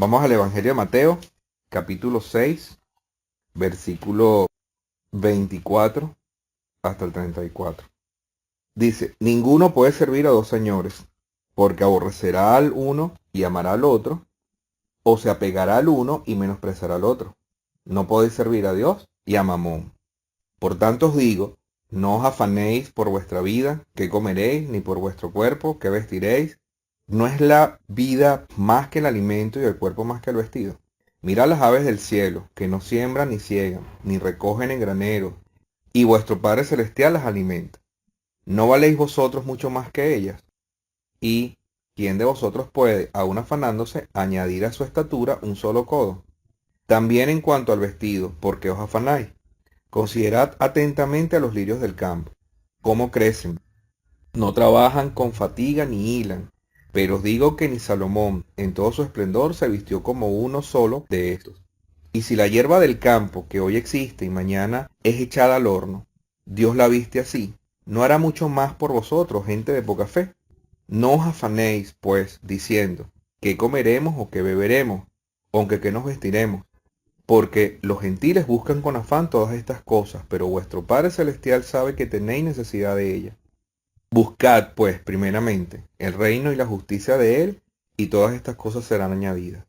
Vamos al Evangelio de Mateo, capítulo 6, versículo 24 hasta el 34. Dice, ninguno puede servir a dos señores, porque aborrecerá al uno y amará al otro, o se apegará al uno y menospreciará al otro. No podéis servir a Dios y a Mamón. Por tanto os digo, no os afanéis por vuestra vida, qué comeréis, ni por vuestro cuerpo, qué vestiréis. ¿No es la vida más que el alimento y el cuerpo más que el vestido? Mirad las aves del cielo, que no siembran ni ciegan, ni recogen en graneros, y vuestro Padre Celestial las alimenta. ¿No valéis vosotros mucho más que ellas? ¿Y quién de vosotros puede, aun afanándose, añadir a su estatura un solo codo? También en cuanto al vestido, ¿por qué os afanáis? Considerad atentamente a los lirios del campo, cómo crecen. No trabajan con fatiga ni hilan. Pero os digo que ni Salomón, en todo su esplendor, se vistió como uno solo de estos. Y si la hierba del campo, que hoy existe y mañana es echada al horno, Dios la viste así, ¿no hará mucho más por vosotros, gente de poca fe? No os afanéis, pues, diciendo, ¿qué comeremos o qué beberemos? Aunque qué nos vestiremos. Porque los gentiles buscan con afán todas estas cosas, pero vuestro Padre Celestial sabe que tenéis necesidad de ellas. Buscad, pues, primeramente, el reino y la justicia de él, y todas estas cosas serán añadidas.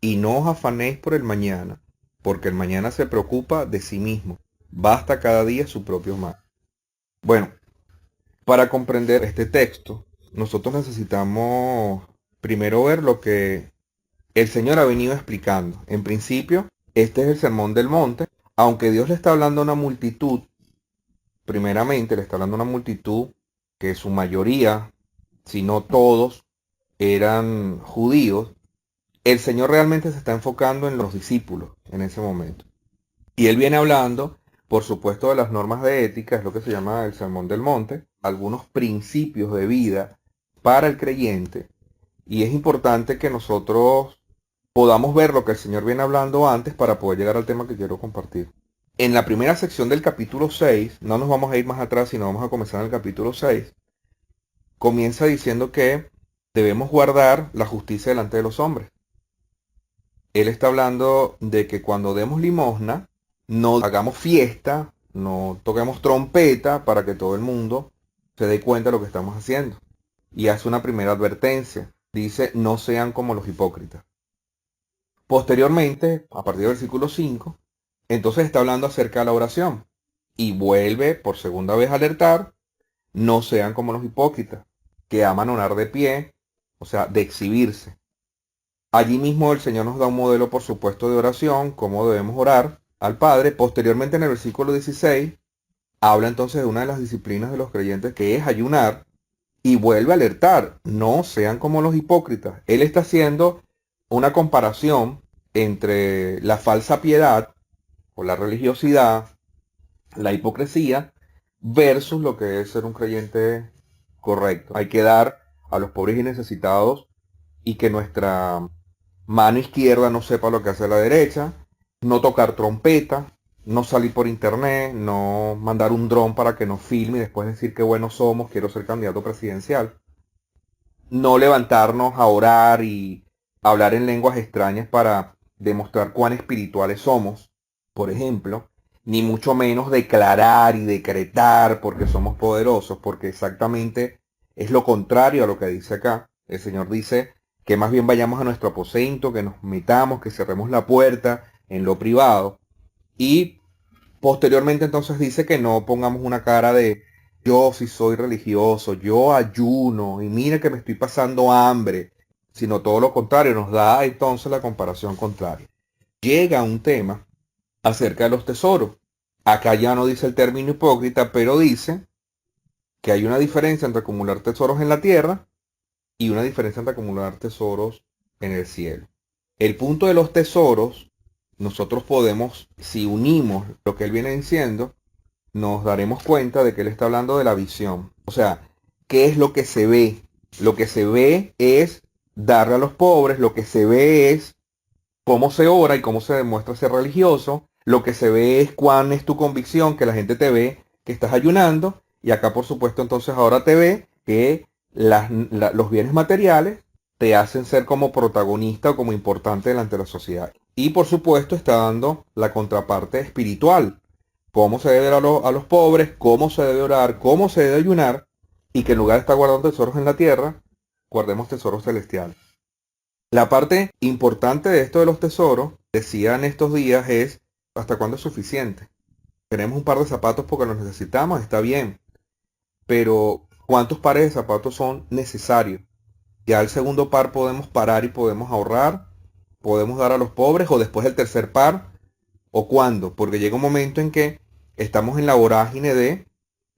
Y no os afanéis por el mañana, porque el mañana se preocupa de sí mismo. Basta cada día su propio mal. Bueno, para comprender este texto, nosotros necesitamos primero ver lo que el Señor ha venido explicando. En principio, este es el Sermón del Monte, aunque Dios le está hablando a una multitud, primeramente le está hablando a una multitud que su mayoría, si no todos, eran judíos. El Señor realmente se está enfocando en los discípulos en ese momento. Y Él viene hablando, por supuesto, de las normas de ética, es lo que se llama el Sermón del Monte, algunos principios de vida para el creyente. Y es importante que nosotros podamos ver lo que el Señor viene hablando antes para poder llegar al tema que quiero compartir. En la primera sección del capítulo 6, no nos vamos a ir más atrás, sino vamos a comenzar en el capítulo 6, comienza diciendo que debemos guardar la justicia delante de los hombres. Él está hablando de que cuando demos limosna, no hagamos fiesta, no toquemos trompeta para que todo el mundo se dé cuenta de lo que estamos haciendo. Y hace una primera advertencia. Dice, no sean como los hipócritas. Posteriormente, a partir del versículo 5, entonces está hablando acerca de la oración. Y vuelve por segunda vez a alertar, no sean como los hipócritas, que aman orar de pie, o sea, de exhibirse. Allí mismo el Señor nos da un modelo, por supuesto, de oración, cómo debemos orar al Padre. Posteriormente, en el versículo 16, habla entonces de una de las disciplinas de los creyentes, que es ayunar, y vuelve a alertar, no sean como los hipócritas. Él está haciendo una comparación entre la falsa piedad o la religiosidad, la hipocresía, versus lo que es ser un creyente correcto. Hay que dar a los pobres y necesitados y que nuestra mano izquierda no sepa lo que hace la derecha, no tocar trompeta, no salir por internet, no mandar un dron para que nos filme y después decir qué buenos somos, quiero ser candidato presidencial, no levantarnos a orar y hablar en lenguas extrañas para demostrar cuán espirituales somos, por ejemplo, ni mucho menos declarar y decretar porque somos poderosos, porque exactamente es lo contrario a lo que dice acá. El Señor dice que más bien vayamos a nuestro aposento, que nos metamos, que cerremos la puerta en lo privado. Y posteriormente entonces dice que no pongamos una cara de yo sí soy religioso, yo ayuno y mire que me estoy pasando hambre, sino todo lo contrario, nos da entonces la comparación contraria. Llega un tema acerca de los tesoros. Acá ya no dice el término hipócrita, pero dice que hay una diferencia entre acumular tesoros en la tierra y una diferencia entre acumular tesoros en el cielo. El punto de los tesoros, nosotros podemos, si unimos lo que él viene diciendo, nos daremos cuenta de que él está hablando de la visión. O sea, ¿qué es lo que se ve? Lo que se ve es darle a los pobres, lo que se ve es cómo se ora y cómo se demuestra ser religioso, lo que se ve es cuán es tu convicción, que la gente te ve que estás ayunando, y acá por supuesto entonces ahora te ve que los bienes materiales te hacen ser como protagonista o como importante delante de la sociedad. Y por supuesto está dando la contraparte espiritual. Cómo se debe dar a los pobres, cómo se debe orar, cómo se debe ayunar, y que en lugar de estar guardando tesoros en la tierra, guardemos tesoros celestiales. La parte importante de esto de los tesoros, decía en estos días, es hasta cuándo es suficiente. Tenemos un par de zapatos porque los necesitamos, está bien, pero ¿cuántos pares de zapatos son necesarios? Ya el segundo par podemos parar y podemos ahorrar, podemos dar a los pobres, o después el tercer par, o cuándo, porque llega un momento en que estamos en la vorágine de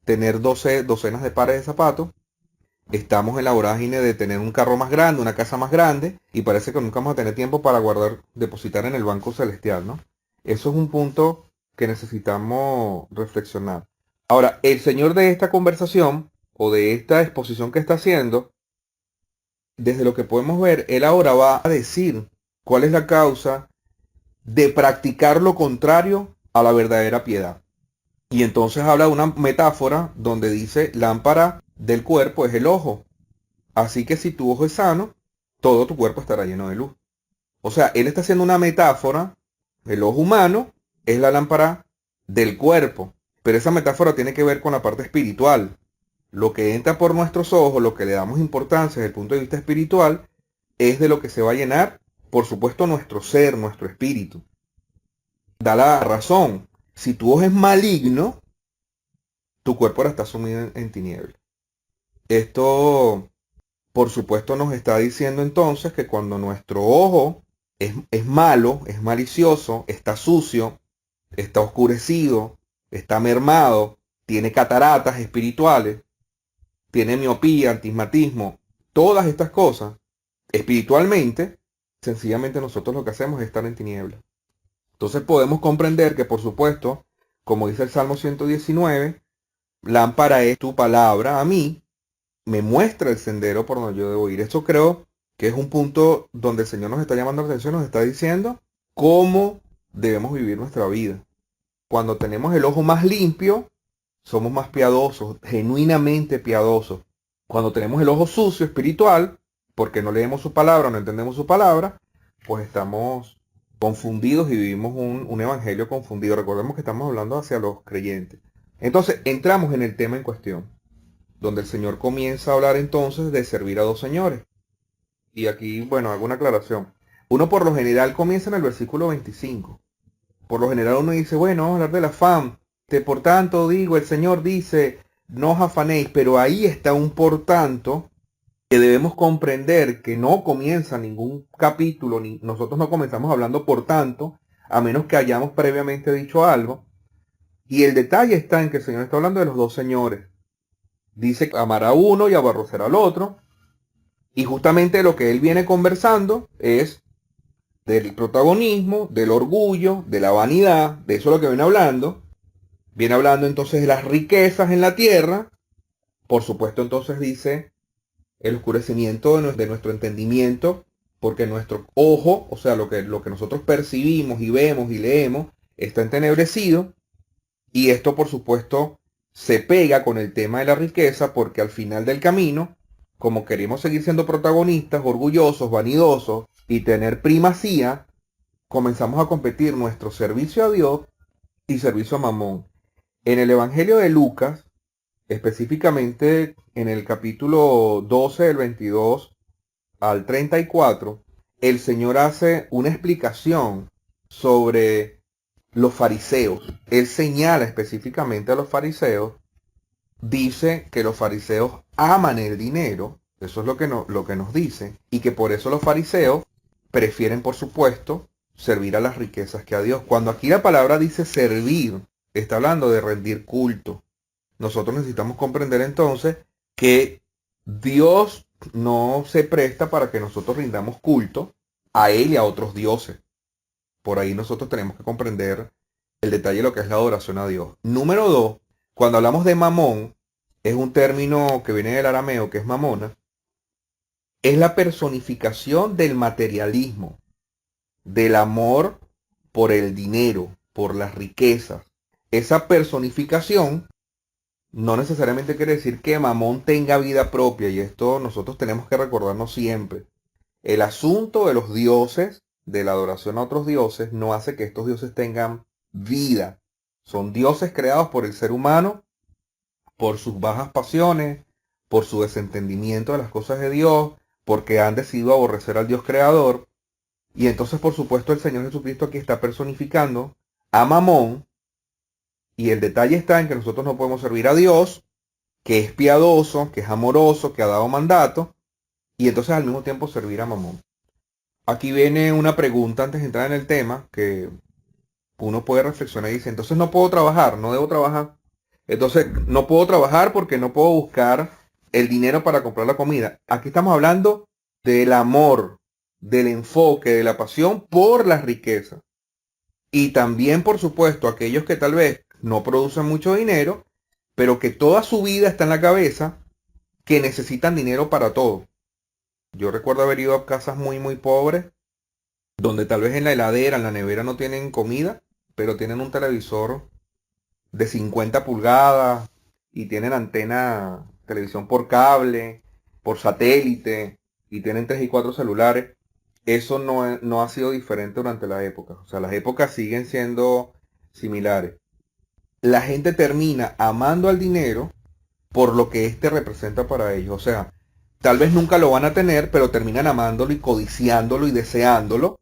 tener 12 docenas de pares de zapatos, estamos en la vorágine de tener un carro más grande, una casa más grande, y parece que nunca vamos a tener tiempo para guardar, depositar en el banco celestial, ¿no? Eso es un punto que necesitamos reflexionar. Ahora, el señor de esta conversación, o de esta exposición que está haciendo, desde lo que podemos ver, él ahora va a decir cuál es la causa de practicar lo contrario a la verdadera piedad. Y entonces habla de una metáfora donde dice, lámpara del cuerpo es el ojo. Así que si tu ojo es sano, todo tu cuerpo estará lleno de luz. O sea, él está haciendo una metáfora. El ojo humano es la lámpara del cuerpo. Pero esa metáfora tiene que ver con la parte espiritual. Lo que entra por nuestros ojos, lo que le damos importancia desde el punto de vista espiritual, es de lo que se va a llenar, por supuesto, nuestro ser, nuestro espíritu. Da la razón. Si tu ojo es maligno, tu cuerpo ahora está sumido en tinieblas. Esto, por supuesto, nos está diciendo entonces que cuando nuestro ojo es malo, es malicioso, está sucio, está oscurecido, está mermado, tiene cataratas espirituales, tiene miopía, antismatismo, todas estas cosas, espiritualmente, sencillamente nosotros lo que hacemos es estar en tinieblas. Entonces podemos comprender que, por supuesto, como dice el Salmo 119, lámpara es tu palabra a mí, me muestra el sendero por donde yo debo ir. Esto creo que es un punto donde el Señor nos está llamando la atención, nos está diciendo cómo debemos vivir nuestra vida. Cuando tenemos el ojo más limpio, somos más piadosos, genuinamente piadosos. Cuando tenemos el ojo sucio espiritual, porque no leemos su palabra, no entendemos su palabra, pues estamos confundidos y vivimos un evangelio confundido. Recordemos que estamos hablando hacia los creyentes. Entonces, entramos en el tema en cuestión, donde el Señor comienza a hablar entonces de servir a dos señores. Y aquí, bueno, hago una aclaración. Uno por lo general comienza en el versículo 25. Por lo general uno dice, bueno, vamos a hablar del afán. Por tanto digo, el Señor dice, no os afanéis, pero ahí está un por tanto que debemos comprender que no comienza ningún capítulo, ni nosotros no comenzamos hablando por tanto, a menos que hayamos previamente dicho algo. Y el detalle está en que el Señor está hablando de los dos señores. Dice amar a uno y aborrecer al otro. Y justamente lo que él viene conversando es del protagonismo, del orgullo, de la vanidad, de eso es lo que viene hablando. Viene hablando entonces de las riquezas en la tierra. Por supuesto entonces dice el oscurecimiento de nuestro entendimiento, porque nuestro ojo, o sea, lo que nosotros percibimos y vemos y leemos, está entenebrecido. Y esto por supuesto se pega con el tema de la riqueza, porque al final del camino, como queremos seguir siendo protagonistas, orgullosos, vanidosos y tener primacía, comenzamos a competir nuestro servicio a Dios y servicio a Mamón. En el Evangelio de Lucas, específicamente en el capítulo 12 del 22 al 34, el Señor hace una explicación sobre los fariseos. Él señala específicamente a los fariseos, dice que los fariseos aman el dinero, eso es lo que nos dice, y que por eso los fariseos prefieren, por supuesto, servir a las riquezas que a Dios. Cuando aquí la palabra dice servir, está hablando de rendir culto. Nosotros necesitamos comprender entonces que Dios no se presta para que nosotros rindamos culto a Él y a otros dioses. Por ahí nosotros tenemos que comprender el detalle de lo que es la adoración a Dios. Número 2, cuando hablamos de mamón, es un término que viene del arameo, que es mamona, es la personificación del materialismo, del amor por el dinero, por las riquezas. Esa personificación no necesariamente quiere decir que Mamón tenga vida propia, y esto nosotros tenemos que recordarnos siempre. El asunto de los dioses, de la adoración a otros dioses, no hace que estos dioses tengan vida. Son dioses creados por el ser humano, por sus bajas pasiones, por su desentendimiento de las cosas de Dios, porque han decidido aborrecer al Dios creador. Y entonces, por supuesto, el Señor Jesucristo aquí está personificando a Mamón. Y el detalle está en que nosotros no podemos servir a Dios, que es piadoso, que es amoroso, que ha dado mandato, y entonces al mismo tiempo servir a Mamón. Aquí viene una pregunta antes de entrar en el tema, que uno puede reflexionar y dice, entonces no puedo trabajar, no debo trabajar. Entonces no puedo trabajar porque no puedo buscar el dinero para comprar la comida. Aquí estamos hablando del amor, del enfoque, de la pasión por la riqueza. Y también, por supuesto, aquellos que tal vez no producen mucho dinero, pero que toda su vida está en la cabeza, que necesitan dinero para todo. Yo recuerdo haber ido a casas muy pobres, donde tal vez en la heladera, en la nevera no tienen comida, pero tienen un televisor de 50 pulgadas y tienen antena, televisión por cable, por satélite, y tienen 3 y 4 celulares. Eso no ha sido diferente durante la época. O sea, las épocas siguen siendo similares. La gente termina amando al dinero por lo que éste representa para ellos. O sea, tal vez nunca lo van a tener, pero terminan amándolo y codiciándolo y deseándolo.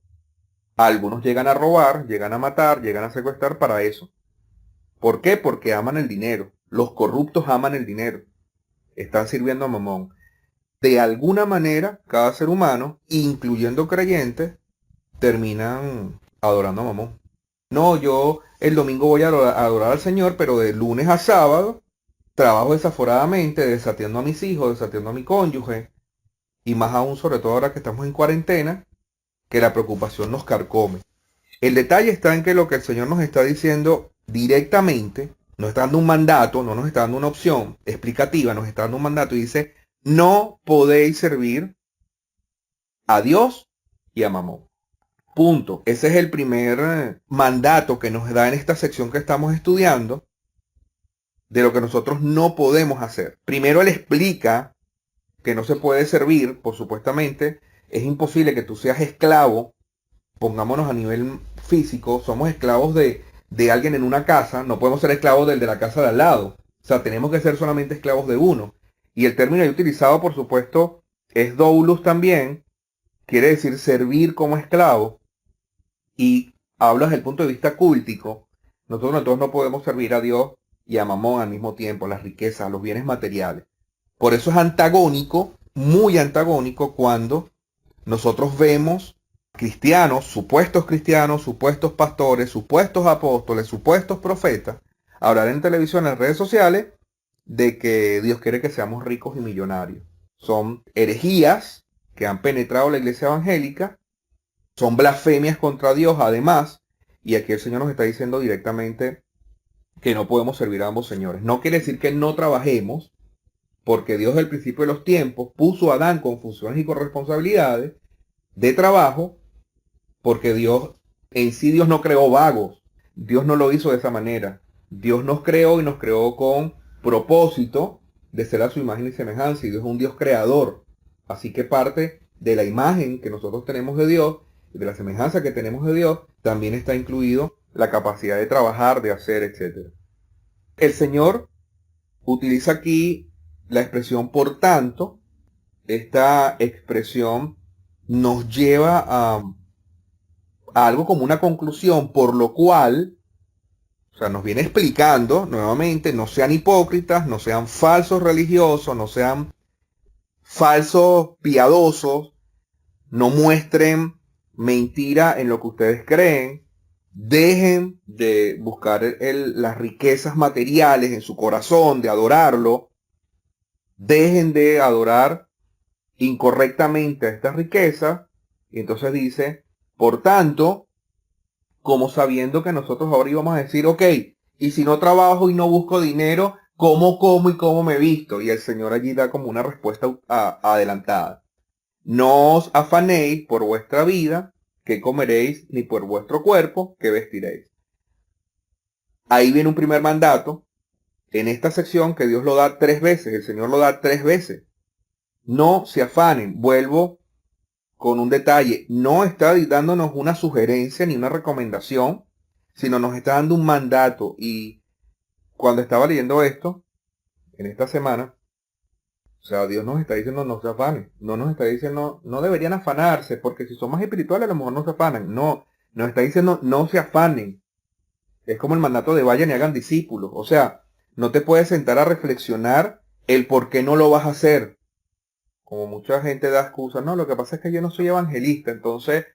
Algunos llegan a robar, llegan a matar, llegan a secuestrar para eso. ¿Por qué? Porque aman el dinero. Los corruptos aman el dinero. Están sirviendo a Mamón. De alguna manera, cada ser humano, incluyendo creyentes, terminan adorando a Mamón. No, yo el domingo voy a adorar al Señor, pero de lunes a sábado trabajo desaforadamente, desatiendo a mis hijos, desatiendo a mi cónyuge, y más aún, sobre todo ahora que estamos en cuarentena, que la preocupación nos carcome. El detalle está en que lo que el Señor nos está diciendo directamente, nos está dando un mandato, no nos está dando una opción explicativa, nos está dando un mandato y dice, no podéis servir a Dios y a Mamón. Punto. Ese es el primer mandato que nos da en esta sección que estamos estudiando de lo que nosotros no podemos hacer. Primero él explica que no se puede servir, por supuestamente, es imposible que tú seas esclavo, pongámonos a nivel físico, somos esclavos de alguien en una casa, no podemos ser esclavos del de la casa de al lado. O sea, tenemos que ser solamente esclavos de uno. Y el término ahí utilizado, por supuesto, es doulos también, quiere decir servir como esclavo. Y hablas desde el punto de vista cúltico. Nosotros no podemos servir a Dios y a Mamón al mismo tiempo, las riquezas, los bienes materiales. Por eso es antagónico, muy antagónico, cuando nosotros vemos cristianos, supuestos pastores, supuestos apóstoles, supuestos profetas, hablar en televisión, en redes sociales, de que Dios quiere que seamos ricos y millonarios. Son herejías que han penetrado la iglesia evangélica, son blasfemias contra Dios además, y aquí el Señor nos está diciendo directamente que no podemos servir a ambos señores. No quiere decir que no trabajemos, porque Dios desde el principio de los tiempos puso a Adán con funciones y con responsabilidades de trabajo, porque Dios, en sí Dios no creó vagos. Dios no lo hizo de esa manera. Dios nos creó y nos creó con propósito de ser a su imagen y semejanza. Y Dios es un Dios creador. Así que parte de la imagen que nosotros tenemos de Dios, de la semejanza que tenemos de Dios, también está incluido la capacidad de trabajar, de hacer, etc. El Señor utiliza aquí la expresión por tanto. Esta expresión nos lleva a algo como una conclusión, por lo cual, o sea, nos viene explicando nuevamente, no sean hipócritas, no sean falsos religiosos, no sean falsos piadosos, no muestren mentira en lo que ustedes creen, dejen de buscar las riquezas materiales en su corazón, de adorarlo, dejen de adorar incorrectamente a esta riqueza, y entonces dice, por tanto, como sabiendo que nosotros ahora íbamos a decir, ok, y si no trabajo y no busco dinero, ¿cómo como y cómo me visto? Y el Señor allí da como una respuesta adelantada. No os afanéis por vuestra vida, que comeréis, ni por vuestro cuerpo, que vestiréis. Ahí viene un primer mandato, en esta sección que Dios lo da 3 veces, el Señor lo da 3 veces. No se afanen, vuelvo con un detalle. No está dándonos una sugerencia ni una recomendación, sino nos está dando un mandato. Y cuando estaba leyendo esto, en esta semana, o sea, Dios nos está diciendo no se afanen. No nos está diciendo no deberían afanarse, porque si son más espirituales a lo mejor no se afanan. No, nos está diciendo no se afanen. Es como el mandato de vayan y hagan discípulos. O sea, no te puedes sentar a reflexionar el por qué no lo vas a hacer. Como mucha gente da excusas, no, lo que pasa es que yo no soy evangelista, entonces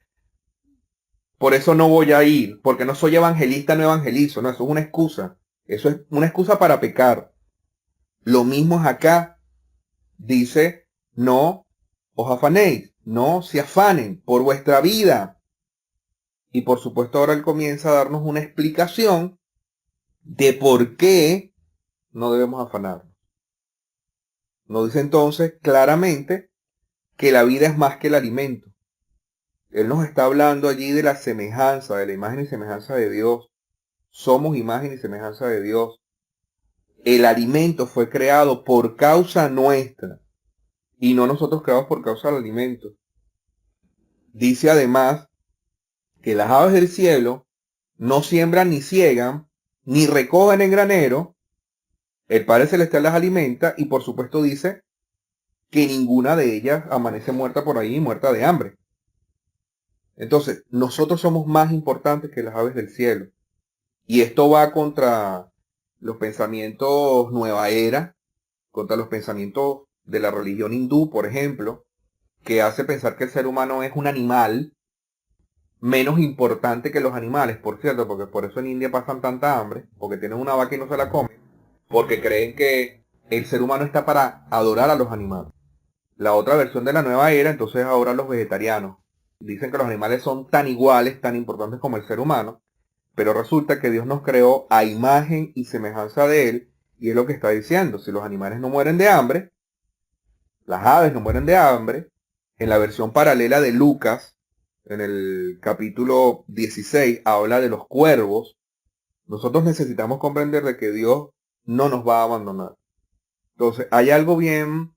por eso no voy a ir, porque no soy evangelista, no evangelizo, no, eso es una excusa. Eso es una excusa para pecar. Lo mismo es acá. Dice, no os afanéis, no se afanen por vuestra vida. Y por supuesto ahora él comienza a darnos una explicación de por qué no debemos afanarnos. Nos dice entonces claramente que la vida es más que el alimento. Él nos está hablando allí de la semejanza, de la imagen y semejanza de Dios. Somos imagen y semejanza de Dios. El alimento fue creado por causa nuestra y no nosotros creados por causa del alimento. Dice además que las aves del cielo no siembran ni ciegan, ni recogen en granero. El Padre Celestial las alimenta y por supuesto dice que ninguna de ellas amanece muerta por ahí, muerta de hambre. Entonces, nosotros somos más importantes que las aves del cielo. Y esto va contra los pensamientos nueva era, contra los pensamientos de la religión hindú, por ejemplo, que hace pensar que el ser humano es un animal menos importante que los animales, por cierto, porque por eso en India pasan tanta hambre, porque tienen una vaca y no se la comen, porque creen que el ser humano está para adorar a los animales. La otra versión de la nueva era, entonces ahora los vegetarianos dicen que los animales son tan iguales, tan importantes como el ser humano, pero resulta que Dios nos creó a imagen y semejanza de Él, y es lo que está diciendo, si los animales no mueren de hambre, las aves no mueren de hambre, en la versión paralela de Lucas, en el capítulo 16, habla de los cuervos. Nosotros necesitamos comprender de que Dios no nos va a abandonar. Entonces, hay algo bien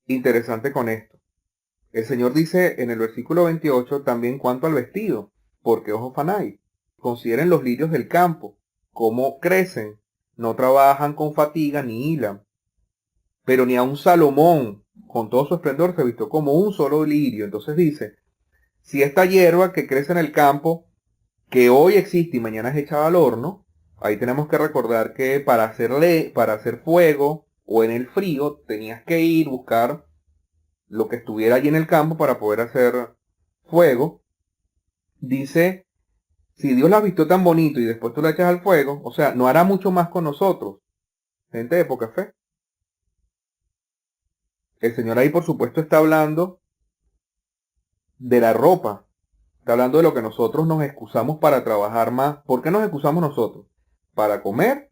interesante con esto. El Señor dice en el versículo 28 también cuanto al vestido, porque os afanáis. Consideren los lirios del campo, cómo crecen, no trabajan con fatiga ni hilan. Pero ni a un Salomón, con todo su esplendor, se vistió como un solo lirio. Entonces dice, si esta hierba que crece en el campo, que hoy existe y mañana es echada al horno, ahí tenemos que recordar que para hacer fuego o en el frío, tenías que ir a buscar lo que estuviera allí en el campo para poder hacer fuego. Dice, si Dios la vistió tan bonito y después tú la echas al fuego, o sea, no hará mucho más con nosotros, gente de poca fe. El Señor ahí, por supuesto, está hablando de la ropa. Está hablando de lo que nosotros nos excusamos para trabajar más. ¿Por qué nos excusamos nosotros? Para comer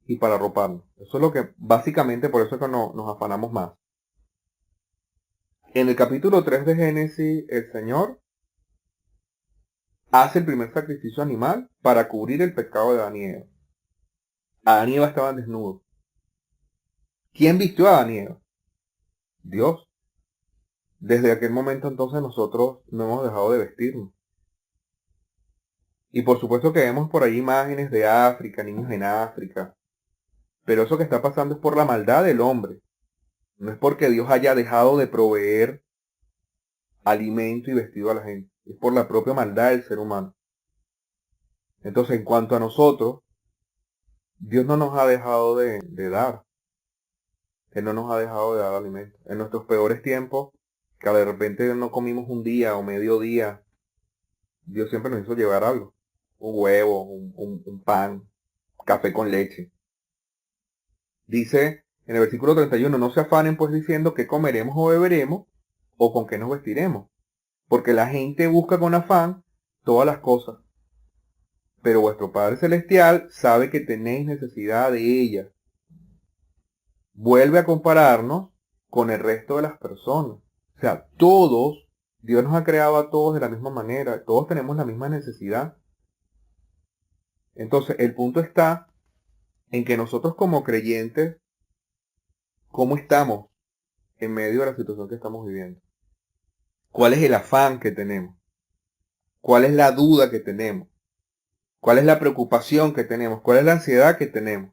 y para arroparnos. Eso es lo que, básicamente, por eso es que nos afanamos más. En el capítulo 3 de Génesis, el Señor hace el primer sacrificio animal para cubrir el pecado de Adán y Eva. Adán y Eva estaban desnudos. ¿Quién vistió a Adán y Eva? Dios. Desde aquel momento entonces nosotros no hemos dejado de vestirnos. Y por supuesto que vemos por ahí imágenes de África, niños en África. Pero eso que está pasando es por la maldad del hombre. No es porque Dios haya dejado de proveer alimento y vestido a la gente. Es por la propia maldad del ser humano. Entonces, en cuanto a nosotros, Dios no nos ha dejado de dar. Él no nos ha dejado de dar alimento. En nuestros peores tiempos, que de repente no comimos un día o medio día, Dios siempre nos hizo llevar algo. Un huevo, un pan, café con leche. Dice en el versículo 31, no se afanen pues diciendo qué comeremos o beberemos o con qué nos vestiremos. Porque la gente busca con afán todas las cosas. Pero vuestro Padre Celestial sabe que tenéis necesidad de ellas. Vuelve a compararnos con el resto de las personas. O sea, todos, Dios nos ha creado a todos de la misma manera. Todos tenemos la misma necesidad. Entonces, el punto está en que nosotros como creyentes, ¿cómo estamos en medio de la situación que estamos viviendo? ¿Cuál es el afán que tenemos? ¿Cuál es la duda que tenemos? ¿Cuál es la preocupación que tenemos? ¿Cuál es la ansiedad que tenemos?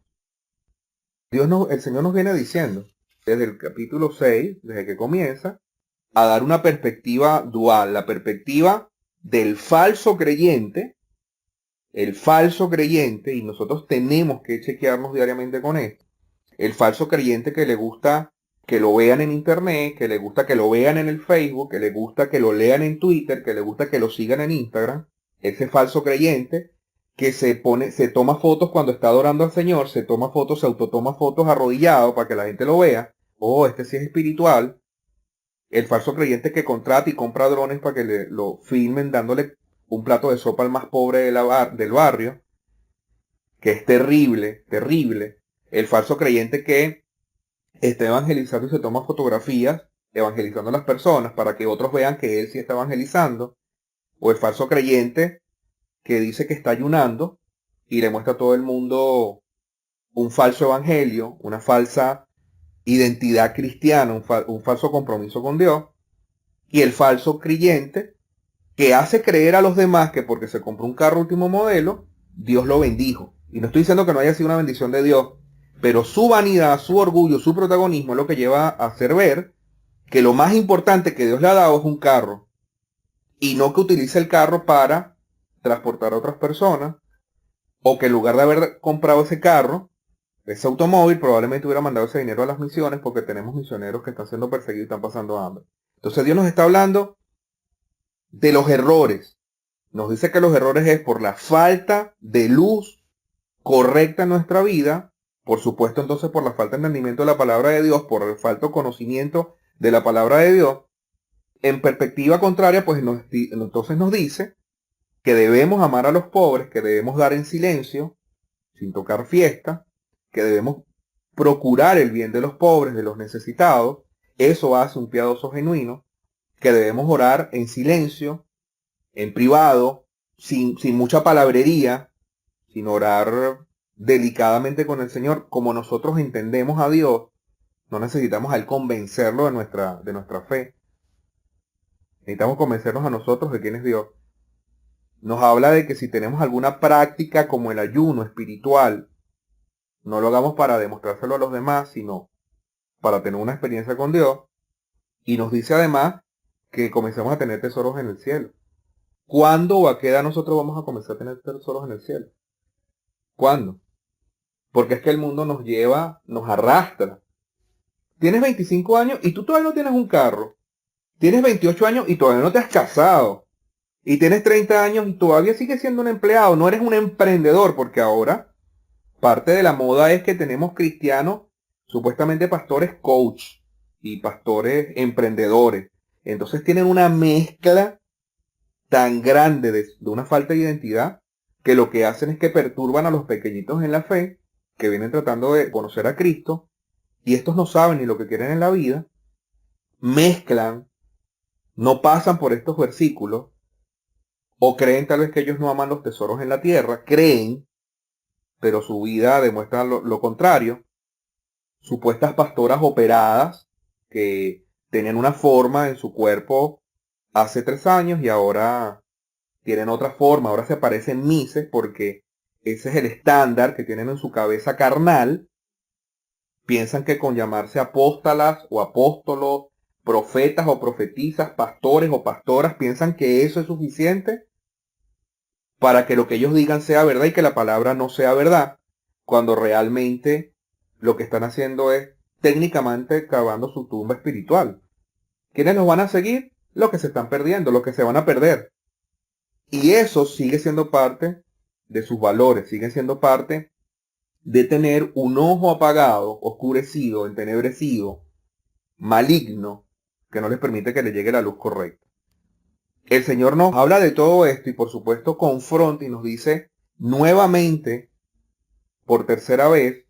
El Señor nos viene diciendo, desde el capítulo 6, desde que comienza, a dar una perspectiva dual, la perspectiva del falso creyente, el falso creyente, y nosotros tenemos que chequearnos diariamente con esto, el falso creyente que le gusta que lo vean en internet, que le gusta que lo vean en el Facebook, que le gusta que lo lean en Twitter, que le gusta que lo sigan en Instagram, ese falso creyente que se toma fotos cuando está adorando al Señor, se autotoma fotos arrodillado para que la gente lo vea. Oh, este sí es espiritual. El falso creyente que contrata y compra drones para que lo filmen dándole un plato de sopa al más pobre del barrio, que es terrible, terrible. El falso creyente que está evangelizando y se toma fotografías evangelizando a las personas para que otros vean que él sí está evangelizando. O el falso creyente que dice que está ayunando y le muestra a todo el mundo un falso evangelio, una falsa identidad cristiana, un falso compromiso con Dios. Y el falso creyente que hace creer a los demás que porque se compró un carro último modelo, Dios lo bendijo. Y no estoy diciendo que no haya sido una bendición de Dios, pero su vanidad, su orgullo, su protagonismo es lo que lleva a hacer ver que lo más importante que Dios le ha dado es un carro. Y no que utilice el carro para transportar a otras personas, o que en lugar de haber comprado ese carro, ese automóvil, probablemente hubiera mandado ese dinero a las misiones, porque tenemos misioneros que están siendo perseguidos y están pasando hambre. Entonces Dios nos está hablando de los errores. Nos dice que los errores es por la falta de luz correcta en nuestra vida, por supuesto entonces por la falta de entendimiento de la palabra de Dios, por el falta de conocimiento de la palabra de Dios. En perspectiva contraria, pues entonces nos dice que debemos amar a los pobres, que debemos dar en silencio, sin tocar fiesta, que debemos procurar el bien de los pobres, de los necesitados. Eso hace un piadoso genuino, que debemos orar en silencio, en privado, sin mucha palabrería, sin orar delicadamente con el Señor, como nosotros entendemos a Dios. No necesitamos a Él convencerlo de nuestra fe. Necesitamos convencernos a nosotros de quién es Dios. Nos habla de que si tenemos alguna práctica como el ayuno espiritual, no lo hagamos para demostrárselo a los demás, sino para tener una experiencia con Dios. Y nos dice además que comencemos a tener tesoros en el cielo. ¿Cuándo o a qué edad nosotros vamos a comenzar a tener tesoros en el cielo? ¿Cuándo? Porque es que el mundo nos lleva, nos arrastra. Tienes 25 años y tú todavía no tienes un carro. Tienes 28 años y todavía no te has casado. Y tienes 30 años y todavía sigues siendo un empleado. No eres un emprendedor, porque ahora parte de la moda es que tenemos cristianos, supuestamente pastores coach y pastores emprendedores. Entonces tienen una mezcla tan grande de una falta de identidad que lo que hacen es que perturban a los pequeñitos en la fe que vienen tratando de conocer a Cristo, y estos no saben ni lo que quieren en la vida, mezclan, no pasan por estos versículos, o creen tal vez que ellos no aman los tesoros en la tierra, creen, pero su vida demuestra lo contrario. Supuestas pastoras operadas que tenían una forma en su cuerpo hace 3 años y ahora tienen otra forma, ahora se parecen mises porque ese es el estándar que tienen en su cabeza carnal. Piensan que con llamarse apóstolas o apóstolos, profetas o profetizas, pastores o pastoras, piensan que eso es suficiente para que lo que ellos digan sea verdad y que la palabra no sea verdad, cuando realmente lo que están haciendo es técnicamente cavando su tumba espiritual. ¿Quiénes los van a seguir? Los que se están perdiendo, los que se van a perder. Y eso sigue siendo parte de sus valores, sigue siendo parte de tener un ojo apagado, oscurecido, entenebrecido, maligno, que no les permite que le llegue la luz correcta. El Señor nos habla de todo esto y por supuesto confronta y nos dice nuevamente, por tercera vez,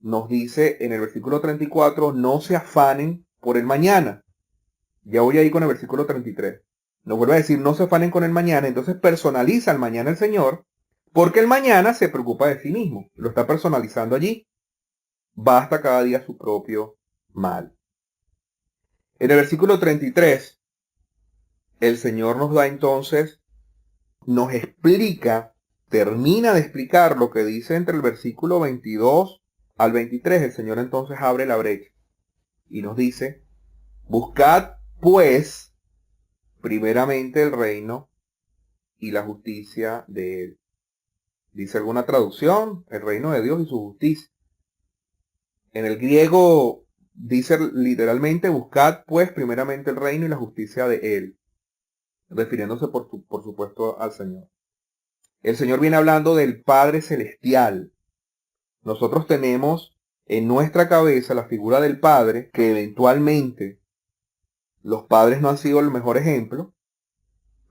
nos dice en el versículo 34, no se afanen por el mañana. Ya voy ahí con el versículo 33. Nos vuelve a decir, no se afanen con el mañana. Entonces personaliza el mañana el Señor, porque el mañana se preocupa de sí mismo. Lo está personalizando allí. Basta cada día su propio mal. En el versículo 33 el Señor nos da entonces, nos explica, termina de explicar lo que dice entre el versículo 22 al 23. El Señor entonces abre la brecha y nos dice, buscad pues primeramente el reino y la justicia de él. Dice alguna traducción, el reino de Dios y su justicia. En el griego dice literalmente, buscad pues primeramente el reino y la justicia de él, refiriéndose por supuesto al Señor. El Señor viene hablando del Padre Celestial. Nosotros tenemos en nuestra cabeza la figura del Padre, que eventualmente los padres no han sido el mejor ejemplo,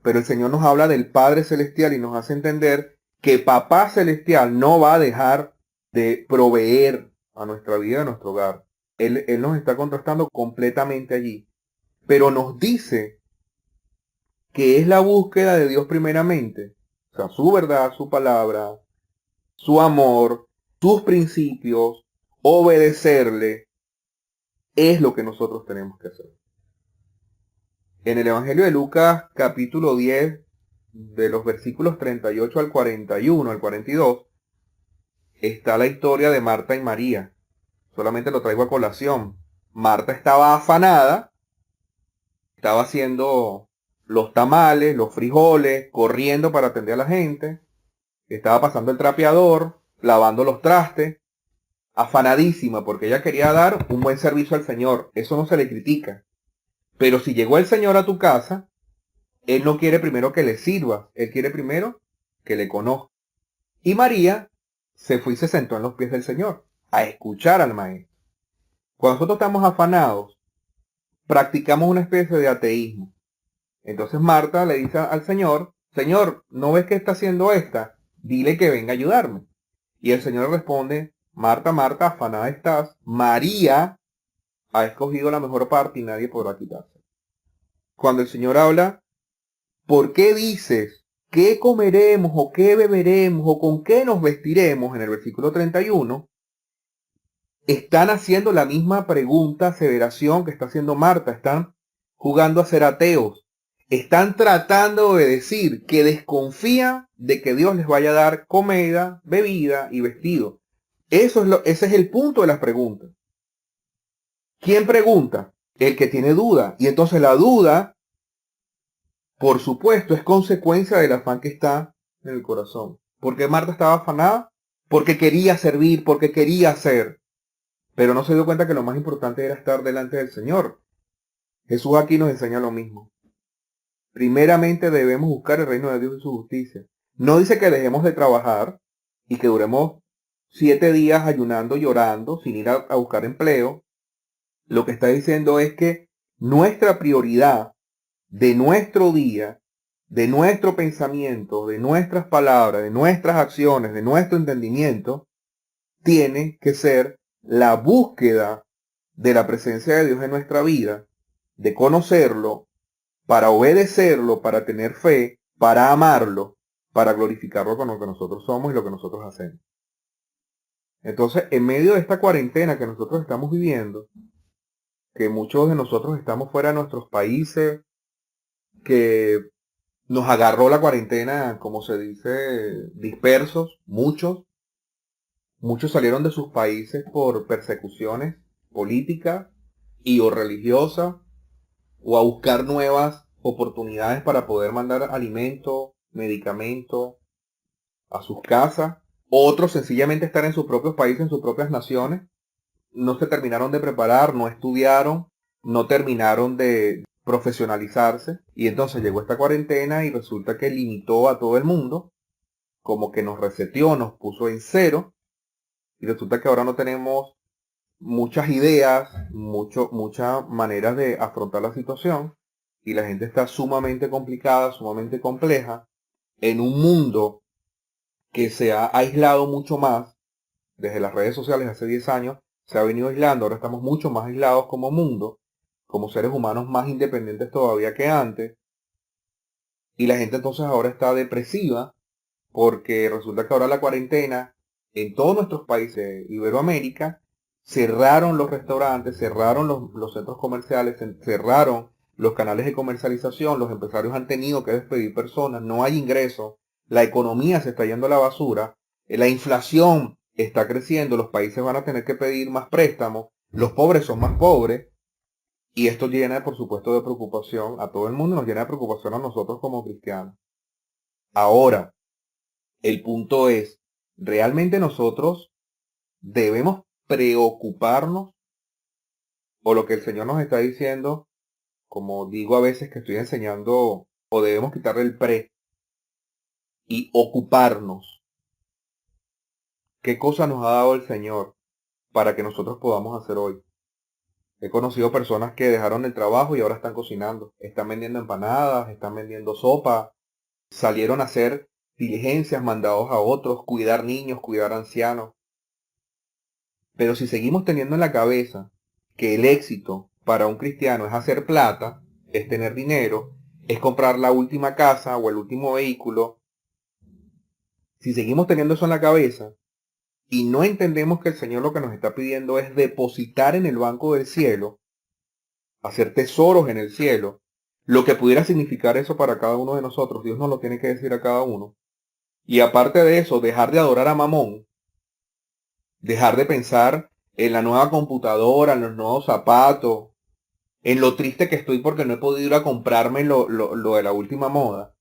pero el Señor nos habla del Padre Celestial y nos hace entender que Papá Celestial no va a dejar de proveer a nuestra vida, a nuestro hogar. Él nos está contrastando completamente allí, pero nos dice que es la búsqueda de Dios primeramente, o sea, su verdad, su palabra, su amor, sus principios, obedecerle, es lo que nosotros tenemos que hacer. En el Evangelio de Lucas, capítulo 10, de los versículos 38 al 41, al 42, está la historia de Marta y María. Solamente lo traigo a colación. Marta estaba afanada, estaba haciendo los tamales, los frijoles, corriendo para atender a la gente, estaba pasando el trapeador, lavando los trastes, afanadísima porque ella quería dar un buen servicio al Señor. Eso no se le critica. Pero si llegó el Señor a tu casa, Él no quiere primero que le sirvas, Él quiere primero que le conozca. Y María se fue y se sentó en los pies del Señor a escuchar al Maestro. Cuando nosotros estamos afanados, practicamos una especie de ateísmo. Entonces Marta le dice al Señor, Señor, ¿no ves que está haciendo esta? Dile que venga a ayudarme. Y el Señor responde, Marta, Marta, afanada estás. María ha escogido la mejor parte y nadie podrá quitarse. Cuando el Señor habla, ¿por qué dices qué comeremos o qué beberemos o con qué nos vestiremos? En el versículo 31, están haciendo la misma pregunta, aseveración que está haciendo Marta. Están jugando a ser ateos. Están tratando de decir que desconfían de que Dios les vaya a dar comida, bebida y vestido. Ese es el punto de las preguntas. ¿Quién pregunta? El que tiene duda. Y entonces la duda, por supuesto, es consecuencia del afán que está en el corazón. Porque Marta estaba afanada, porque quería servir, porque quería hacer. Pero no se dio cuenta que lo más importante era estar delante del Señor. Jesús aquí nos enseña lo mismo. Primeramente debemos buscar el reino de Dios y su justicia. No dice que dejemos de trabajar y que duremos 7 días ayunando, llorando, sin ir a buscar empleo. Lo que está diciendo es que nuestra prioridad de nuestro día, de nuestro pensamiento, de nuestras palabras, de nuestras acciones, de nuestro entendimiento, tiene que ser la búsqueda de la presencia de Dios en nuestra vida, de conocerlo, para obedecerlo, para tener fe, para amarlo, para glorificarlo con lo que nosotros somos y lo que nosotros hacemos. Entonces, en medio de esta cuarentena que nosotros estamos viviendo, que muchos de nosotros estamos fuera de nuestros países, que nos agarró la cuarentena, como se dice, dispersos, muchos salieron de sus países por persecuciones políticas y o religiosas, o a buscar nuevas oportunidades para poder mandar alimento, medicamento a sus casas. Otros sencillamente están en sus propios países, en sus propias naciones. No se terminaron de preparar, no estudiaron, no terminaron de profesionalizarse. Y entonces llegó esta cuarentena y resulta que limitó a todo el mundo, como que nos reseteó, nos puso en cero. Y resulta que ahora no tenemos muchas ideas, muchas maneras de afrontar la situación. Y la gente está sumamente complicada, sumamente compleja, en un mundo que se ha aislado mucho más desde las redes sociales hace 10 años, se ha venido aislando, ahora estamos mucho más aislados como mundo, como seres humanos más independientes todavía que antes, y la gente entonces ahora está depresiva porque resulta que ahora la cuarentena en todos nuestros países de Iberoamérica cerraron los restaurantes, cerraron los centros comerciales, cerraron los canales de comercialización, los empresarios han tenido que despedir personas, no hay ingresos, la economía se está yendo a la basura, la inflación está creciendo, los países van a tener que pedir más préstamos, los pobres son más pobres, y esto llena, por supuesto, de preocupación a todo el mundo, nos llena de preocupación a nosotros como cristianos. Ahora, el punto es, ¿realmente nosotros debemos preocuparnos? O lo que el Señor nos está diciendo, como digo a veces que estoy enseñando, o debemos quitarle el pre y ocuparnos. ¿Qué cosa nos ha dado el Señor para que nosotros podamos hacer hoy? He conocido personas que dejaron el trabajo y ahora están cocinando. Están vendiendo empanadas, están vendiendo sopa, salieron a hacer diligencias, mandados a otros, cuidar niños, cuidar ancianos. Pero si seguimos teniendo en la cabeza que el éxito para un cristiano es hacer plata, es tener dinero, es comprar la última casa o el último vehículo, si seguimos teniendo eso en la cabeza y no entendemos que el Señor lo que nos está pidiendo es depositar en el banco del cielo, hacer tesoros en el cielo, lo que pudiera significar eso para cada uno de nosotros, Dios nos lo tiene que decir a cada uno. Y aparte de eso, dejar de adorar a Mamón, dejar de pensar en la nueva computadora, en los nuevos zapatos, en lo triste que estoy porque no he podido ir a comprarme lo de la última moda.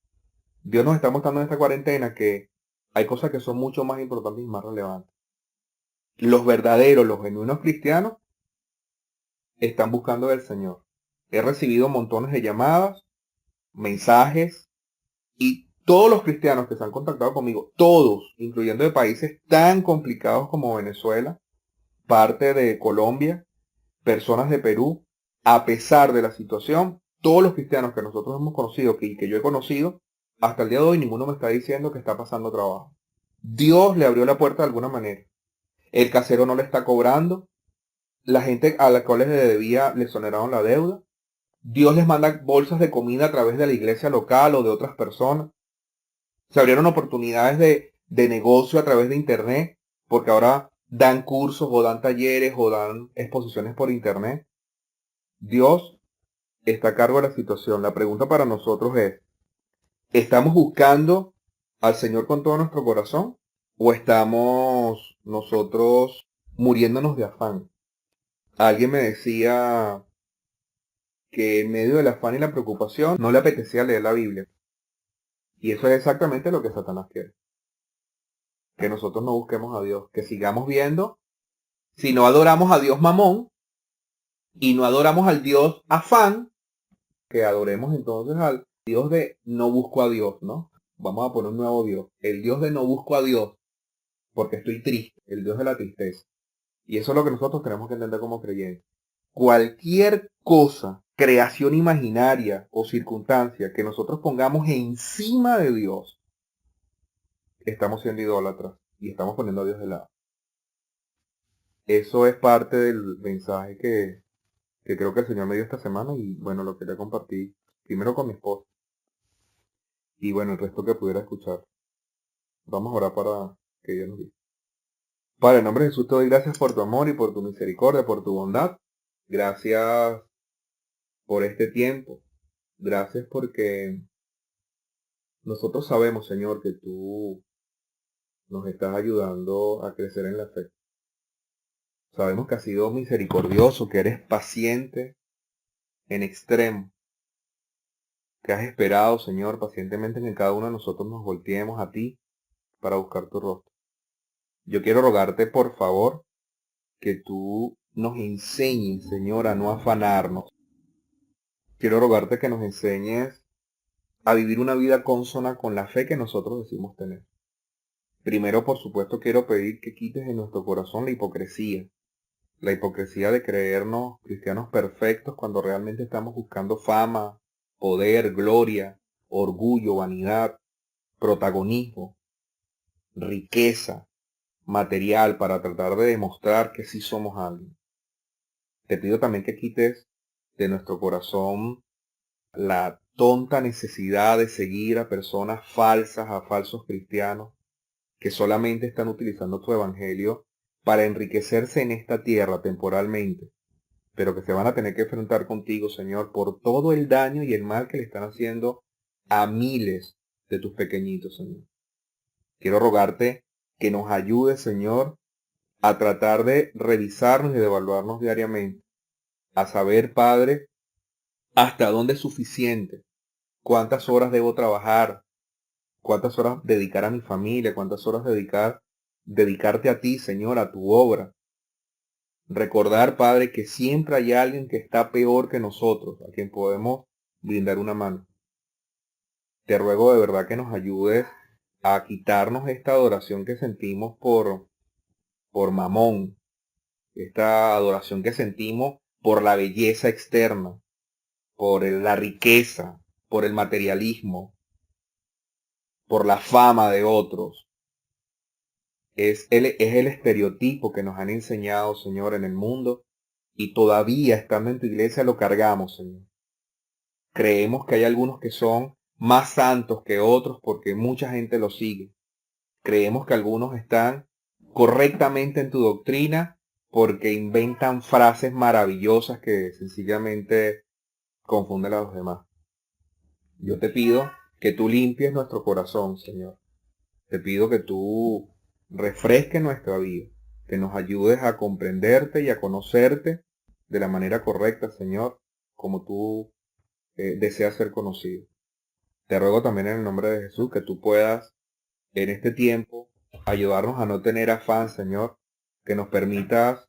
Dios nos está mostrando en esta cuarentena que hay cosas que son mucho más importantes y más relevantes. Los verdaderos, los genuinos cristianos están buscando al Señor. He recibido montones de llamadas, mensajes, y todos los cristianos que se han contactado conmigo, todos, incluyendo de países tan complicados como Venezuela, parte de Colombia, personas de Perú, a pesar de la situación, todos los cristianos que nosotros hemos conocido, que yo he conocido, hasta el día de hoy ninguno me está diciendo que está pasando trabajo. Dios le abrió la puerta de alguna manera. El casero no le está cobrando. La gente a la cual les debía le exoneraron la deuda. Dios les manda bolsas de comida a través de la iglesia local o de otras personas. Se abrieron oportunidades de negocio a través de internet, porque ahora dan cursos o dan talleres o dan exposiciones por internet. Dios está a cargo de la situación. La pregunta para nosotros es, ¿estamos buscando al Señor con todo nuestro corazón? ¿O estamos nosotros muriéndonos de afán? Alguien me decía que en medio del afán y la preocupación no le apetecía leer la Biblia. Y eso es exactamente lo que Satanás quiere. Que nosotros no busquemos a Dios, que sigamos viendo, si no adoramos a Dios Mamón y no adoramos al Dios afán, que adoremos entonces al Dios de no busco a Dios, ¿no? Vamos a poner un nuevo Dios. El Dios de no busco a Dios porque estoy triste. El Dios de la tristeza. Y eso es lo que nosotros tenemos que entender como creyentes. Cualquier cosa, creación imaginaria o circunstancia que nosotros pongamos encima de Dios, estamos siendo idólatras y estamos poniendo a Dios de lado. Eso es parte del mensaje que creo que el Señor me dio esta semana y bueno, lo quería compartir primero con mi esposa y bueno, el resto que pudiera escuchar. Vamos a orar para que Dios nos guíe. Padre, en nombre de Jesús te doy gracias por tu amor y por tu misericordia, por tu bondad. Gracias por este tiempo. Gracias porque nosotros sabemos, Señor, que tú nos estás ayudando a crecer en la fe. Sabemos que has sido misericordioso, que eres paciente en extremo, que has esperado, Señor, pacientemente en que cada uno de nosotros nos volteemos a ti para buscar tu rostro. Yo quiero rogarte, por favor, que tú nos enseñes, Señor, a no afanarnos. Quiero rogarte que nos enseñes a vivir una vida consona con la fe que nosotros decimos tener. Primero, por supuesto, quiero pedir que quites de nuestro corazón la hipocresía de creernos cristianos perfectos cuando realmente estamos buscando fama, poder, gloria, orgullo, vanidad, protagonismo, riqueza material para tratar de demostrar que sí somos alguien. Te pido también que quites de nuestro corazón la tonta necesidad de seguir a personas falsas, a falsos cristianos, que solamente están utilizando tu evangelio para enriquecerse en esta tierra temporalmente, pero que se van a tener que enfrentar contigo, Señor, por todo el daño y el mal que le están haciendo a miles de tus pequeñitos, Señor. Quiero rogarte que nos ayudes, Señor, a tratar de revisarnos y de evaluarnos diariamente, a saber, Padre, hasta dónde es suficiente, cuántas horas debo trabajar, cuántas horas dedicar a mi familia, cuántas horas dedicarte a ti, Señor, a tu obra. Recordar, Padre, que siempre hay alguien que está peor que nosotros, a quien podemos brindar una mano. Te ruego de verdad que nos ayudes a quitarnos esta adoración que sentimos por Mamón, esta adoración que sentimos por la belleza externa, por la riqueza, por el materialismo, por la fama de otros. Es el estereotipo que nos han enseñado, Señor, en el mundo, y todavía estando en tu iglesia lo cargamos, Señor. Creemos que hay algunos que son más santos que otros porque mucha gente los sigue. Creemos que algunos están correctamente en tu doctrina porque inventan frases maravillosas que sencillamente confunden a los demás. Yo te pido que tú limpies nuestro corazón, Señor. Te pido que tú refresques nuestra vida, que nos ayudes a comprenderte y a conocerte de la manera correcta, Señor, como tú deseas ser conocido. Te ruego también en el nombre de Jesús que tú puedas en este tiempo ayudarnos a no tener afán, Señor, que nos permitas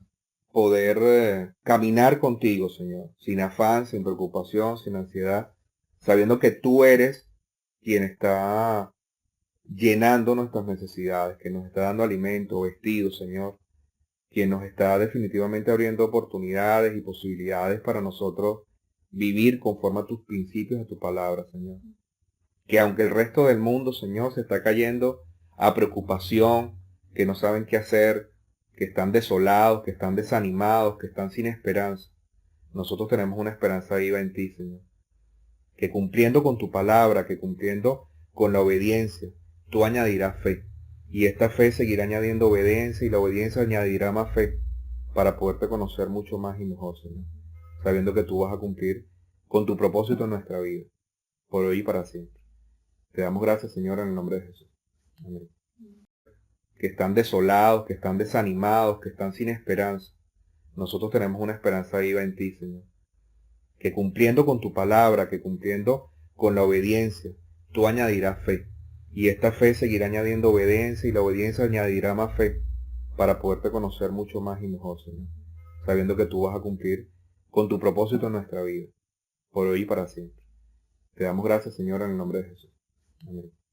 poder caminar contigo, Señor, sin afán, sin preocupación, sin ansiedad, sabiendo que tú eres quien está llenando nuestras necesidades, que nos está dando alimento, vestido, Señor, quien nos está definitivamente abriendo oportunidades y posibilidades para nosotros vivir conforme a tus principios, a tu palabra, Señor. Que aunque el resto del mundo, Señor, se está cayendo a preocupación, que no saben qué hacer, que están desolados, que están desanimados, que están sin esperanza, nosotros tenemos una esperanza viva en ti, Señor. Que cumpliendo con tu palabra, que cumpliendo con la obediencia, tú añadirás fe. Y esta fe seguirá añadiendo obediencia y la obediencia añadirá más fe para poderte conocer mucho más y mejor, Señor. Sabiendo que tú vas a cumplir con tu propósito en nuestra vida, por hoy y para siempre. Te damos gracias, Señor, en el nombre de Jesús. Amén. Que están desolados, que están desanimados, que están sin esperanza. Nosotros tenemos una esperanza viva en ti, Señor. Que cumpliendo con tu palabra, que cumpliendo con la obediencia, tú añadirás fe. Y esta fe seguirá añadiendo obediencia y la obediencia añadirá más fe para poderte conocer mucho más y mejor, Señor. Sabiendo que tú vas a cumplir con tu propósito en nuestra vida, por hoy y para siempre. Te damos gracias, Señor, en el nombre de Jesús. Amén.